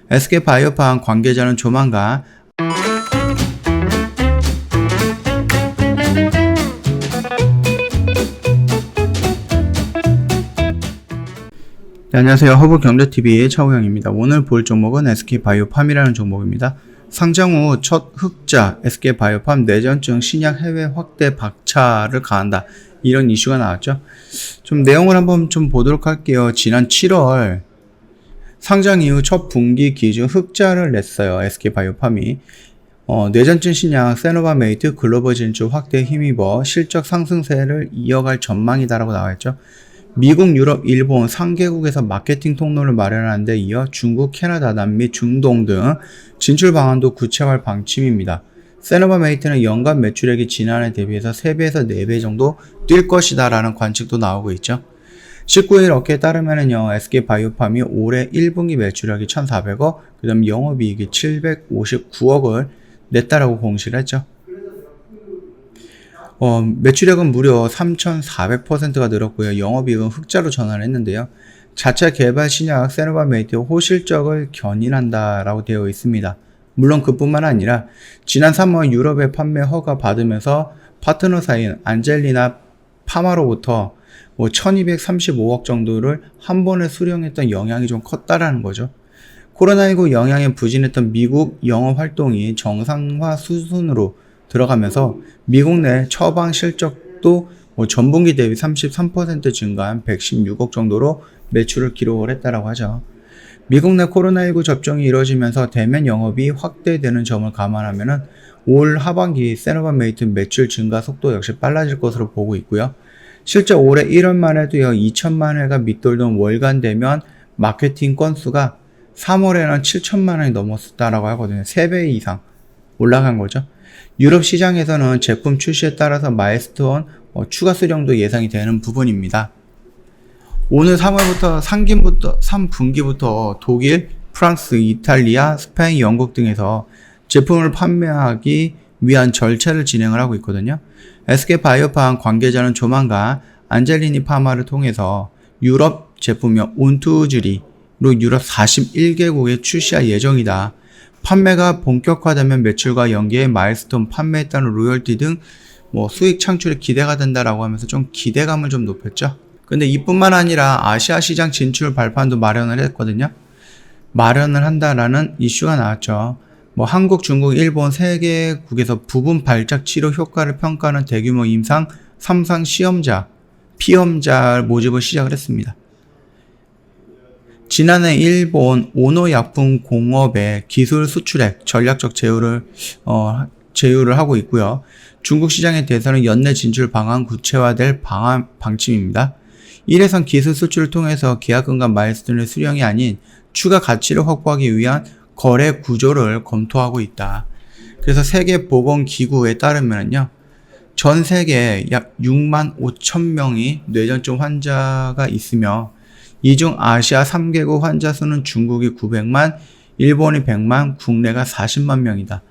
SK바이오팜 관계자는 조만간 네, 안녕하세요. 허브경제TV의 차우영입니다. 오늘 볼 종목은 SK바이오팜이라는 종목입니다. 상장 후 첫 흑자 SK바이오팜 내전증 신약 해외 확대 박차를 가한다. 이런 이슈가 나왔죠. 좀 내용을 한번 좀 보도록 할게요. 지난 7월 상장 이후 첫 분기 기준 흑자를 냈어요. SK바이오팜이. 내전증 신약 세노바메이트 글로벌 진출 확대에 힘입어 실적 상승세를 이어갈 전망이다라고 나와있죠. 미국, 유럽, 일본 3개국에서 마케팅 통로를 마련하는 데 이어 중국, 캐나다, 남미, 중동 등 진출 방안도 구체화할 방침입니다. 세노바메이트는 연간 매출액이 지난해 대비해서 3배에서 4배 정도 뛸 것이다 라는 관측도 나오고 있죠. 19일 업계에 따르면은요, SK바이오팜이 올해 1분기 매출액이 1,400억, 그 다음 영업이익이 759억을 냈다라고 공시를 했죠. 매출액은 무려 3,400%가 늘었고요. 영업이익은 흑자로 전환했는데요. 자체 개발 신약 세노바메이트의 호실적을 견인한다라고 되어 있습니다. 물론 그뿐만 아니라 지난 3월 유럽에 판매 허가 받으면서 파트너사인 안젤리나 파마로부터 1235억 정도를 한 번에 수령했던 영향이 좀 컸다라는 거죠. 코로나19 영향에 부진했던 미국 영업 활동이 정상화 수순으로 들어가면서 미국 내 처방 실적도 전분기 대비 33% 증가한 116억 정도로 매출을 기록을 했다라고 하죠. 미국 내 코로나19 접종이 이루어지면서 대면 영업이 확대되는 점을 감안하면 올 하반기 세노바메이트 매출 증가 속도 역시 빨라질 것으로 보고 있고요. 실제 올해 1월만 해도요, 2천만 회가 밑돌던 월간 대면 마케팅 건수가 3월에는 7천만 원이 넘었다라고 하거든요. 3배 이상 올라간 거죠. 유럽 시장에서는 제품 출시에 따라서 마일스톤 추가 수령도 예상이 되는 부분입니다. 오늘 3분기부터 독일, 프랑스, 이탈리아, 스페인, 영국 등에서 제품을 판매하기 위한 절차를 진행을 하고 있거든요. SK바이오팜 관계자는 조만간 안젤리니 파마를 통해서 유럽 제품명 온투즈리로 유럽 41개국에 출시할 예정이다. 판매가 본격화되면 매출과 연계의 마일스톤, 판매에 따른 로열티 등 수익 창출에 기대가 된다라고 하면서 좀 기대감을 좀 높였죠. 근데 이뿐만 아니라 아시아 시장 진출 발판도 마련을 했거든요. 마련을 한다라는 이슈가 나왔죠. 한국, 중국, 일본 3개국에서 부분 발작 치료 효과를 평가하는 대규모 임상 3상 피험자 모집을 시작을 했습니다. 지난해 일본 오노약품공업의 기술 수출액 전략적 제휴를 하고 있고요. 중국 시장에 대해서는 연내 진출 방안 구체화될 방침입니다. 1회선 기술 수출을 통해서 계약금과 마일스톤의 수령이 아닌 추가 가치를 확보하기 위한 거래 구조를 검토하고 있다. 그래서 세계보건기구에 따르면요, 전 세계에 약 6만 5천 명이 뇌전증 환자가 있으며 이 중 아시아 3개국 환자 수는 중국이 900만, 일본이 100만, 국내가 40만 명이다.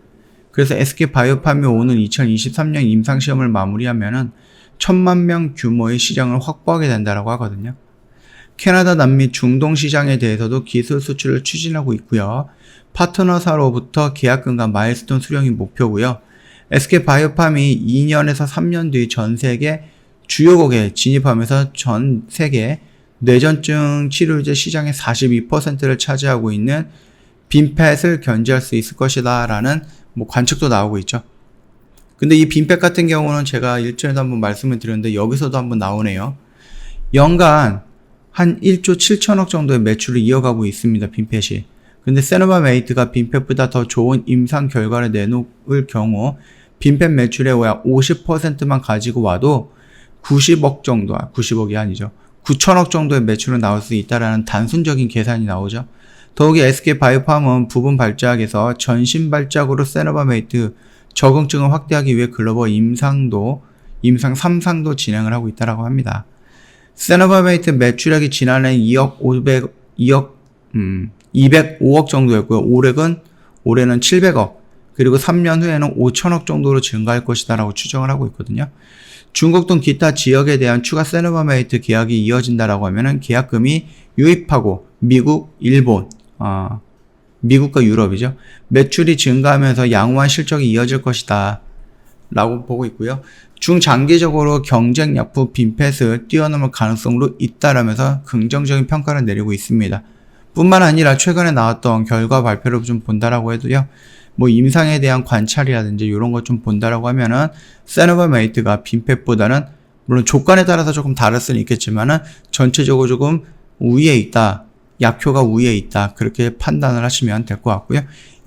그래서 SK바이오팜이 오는 2023년 임상시험을 마무리하면은 1,000만 명 규모의 시장을 확보하게 된다고 하거든요. 캐나다, 남미, 중동 시장에 대해서도 기술 수출을 추진하고 있고요. 파트너사로부터 계약금과 마일스톤 수령이 목표고요. SK바이오팜이 2년에서 3년 뒤 전 세계 주요국에 진입하면서 전 세계 뇌전증 치료제 시장의 42%를 차지하고 있는 빈펫을 견제할 수 있을 것이다 라는 관측도 나오고 있죠. 근데 이 빈펫 같은 경우는 제가 일전에도 한번 말씀을 드렸는데 여기서도 한번 나오네요. 연간 한 1조 7천억 정도의 매출을 이어가고 있습니다. 빈펫이. 근데 세노바메이트가 빈펫보다 더 좋은 임상 결과를 내놓을 경우 빈펫 매출의 약 50%만 가지고 와도 90억이 아니죠. 9천억 정도의 매출은 나올 수 있다라는 단순적인 계산이 나오죠. 더욱이 SK바이오팜은 부분 발작에서 전신 발작으로 세노바메이트 적응증을 확대하기 위해 글로벌 임상 3상도 진행을 하고 있다고 합니다. 세노바메이트 매출액이 지난해 205억 정도였고요. 올해는 700억, 그리고 3년 후에는 5천억 정도로 증가할 것이다라고 추정을 하고 있거든요. 중국 등 기타 지역에 대한 추가 세노바메이트 계약이 이어진다라고 하면은 계약금이 유입하고 미국, 일본, 미국과 유럽이죠. 매출이 증가하면서 양호한 실적이 이어질 것이다 라고 보고 있고요. 중장기적으로 경쟁 약부 빈펫을 뛰어넘을 가능성도 있다라면서 긍정적인 평가를 내리고 있습니다. 뿐만 아니라 최근에 나왔던 결과 발표를 좀 본다라고 해도요. 뭐 임상에 대한 관찰이라든지 이런 것 좀 본다라고 하면은 세노바메이트가 빈펫보다는 물론 조건에 따라서 조금 다를 수는 있겠지만은 전체적으로 조금 우위에 있다. 약효가 우위에 있다. 그렇게 판단을 하시면 될 것 같고요.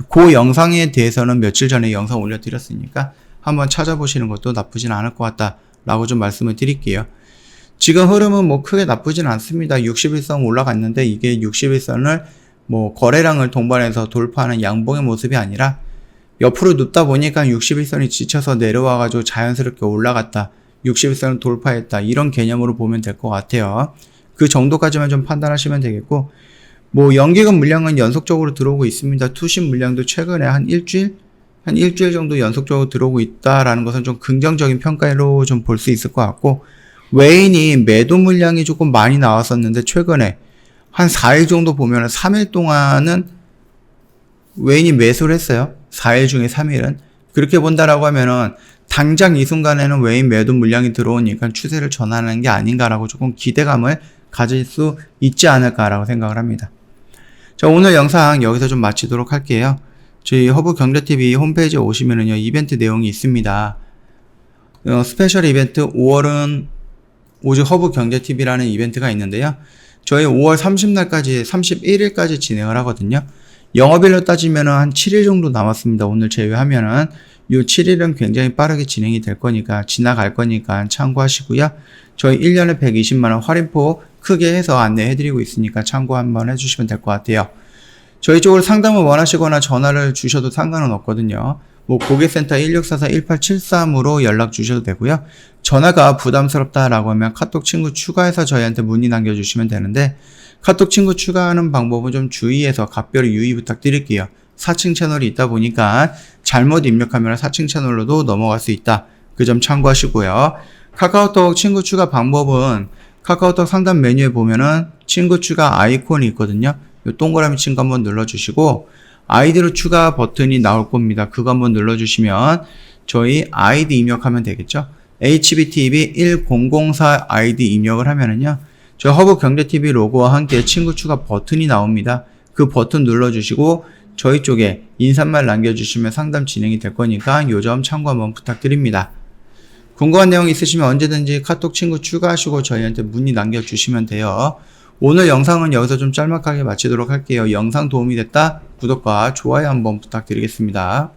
그 영상에 대해서는 며칠 전에 영상 올려드렸으니까 한번 찾아보시는 것도 나쁘진 않을 것 같다 라고 좀 말씀을 드릴게요. 지금 흐름은 뭐 크게 나쁘진 않습니다. 61선 올라갔는데 이게 61선을 뭐 거래량을 동반해서 돌파하는 양봉의 모습이 아니라 옆으로 눕다 보니까 61선이 지쳐서 내려와가지고 자연스럽게 올라갔다. 61선을 돌파했다. 이런 개념으로 보면 될 것 같아요. 그 정도까지만 좀 판단하시면 되겠고, 뭐 연기금 물량은 연속적으로 들어오고 있습니다. 투신 물량도 최근에 한 일주일 정도 연속적으로 들어오고 있다라는 것은 좀 긍정적인 평가로 좀 볼 수 있을 것 같고, 외인이 매도 물량이 조금 많이 나왔었는데 최근에 한 4일 정도 보면은 3일 동안은 외인이 매수를 했어요. 4일 중에 3일은. 그렇게 본다라고 하면은 당장 이 순간에는 외인 매도 물량이 들어오니까 추세를 전환하는 게 아닌가라고 조금 기대감을 가질 수 있지 않을까라고 생각을 합니다. 자, 오늘 영상 여기서 좀 마치도록 할게요. 저희 허브경제TV 홈페이지에 오시면은요, 이벤트 내용이 있습니다. 스페셜 이벤트 5월은 오직 허브경제TV라는 이벤트가 있는데요. 저희 5월 30날까지, 31일까지 진행을 하거든요. 영업일로 따지면은 한 7일 정도 남았습니다. 오늘 제외하면은. 요 7일은 굉장히 빠르게 진행이 될 거니까, 지나갈 거니까 참고하시고요. 저희 1년에 120만원 할인폭 크게 해서 안내해드리고 있으니까 참고 한번 해주시면 될 것 같아요. 저희 쪽으로 상담을 원하시거나 전화를 주셔도 상관은 없거든요. 뭐 고객센터 1644-1873으로 연락 주셔도 되고요. 전화가 부담스럽다라고 하면 카톡 친구 추가해서 저희한테 문의 남겨주시면 되는데, 카톡 친구 추가하는 방법은 좀 주의해서 각별히 유의 부탁드릴게요. 사칭 채널이 있다 보니까 잘못 입력하면 사칭 채널로도 넘어갈 수 있다. 그 점 참고하시고요. 카카오톡 친구 추가 방법은 카카오톡 상담 메뉴에 보면은 친구 추가 아이콘이 있거든요. 이 동그라미 친구 한번 눌러주시고 아이디로 추가 버튼이 나올 겁니다. 그거 한번 눌러주시면 저희 아이디 입력하면 되겠죠. HBTV1004 아이디 입력을 하면은요, 저희 허브경제TV 로고와 함께 친구 추가 버튼이 나옵니다. 그 버튼 눌러주시고 저희 쪽에 인사말 남겨주시면 상담 진행이 될 거니까 요 점 참고 한번 부탁드립니다. 궁금한 내용 있으시면 언제든지 카톡 친구 추가하시고 저희한테 문의 남겨주시면 돼요. 오늘 영상은 여기서 좀 짤막하게 마치도록 할게요. 영상 도움이 됐다? 구독과 좋아요 한번 부탁드리겠습니다.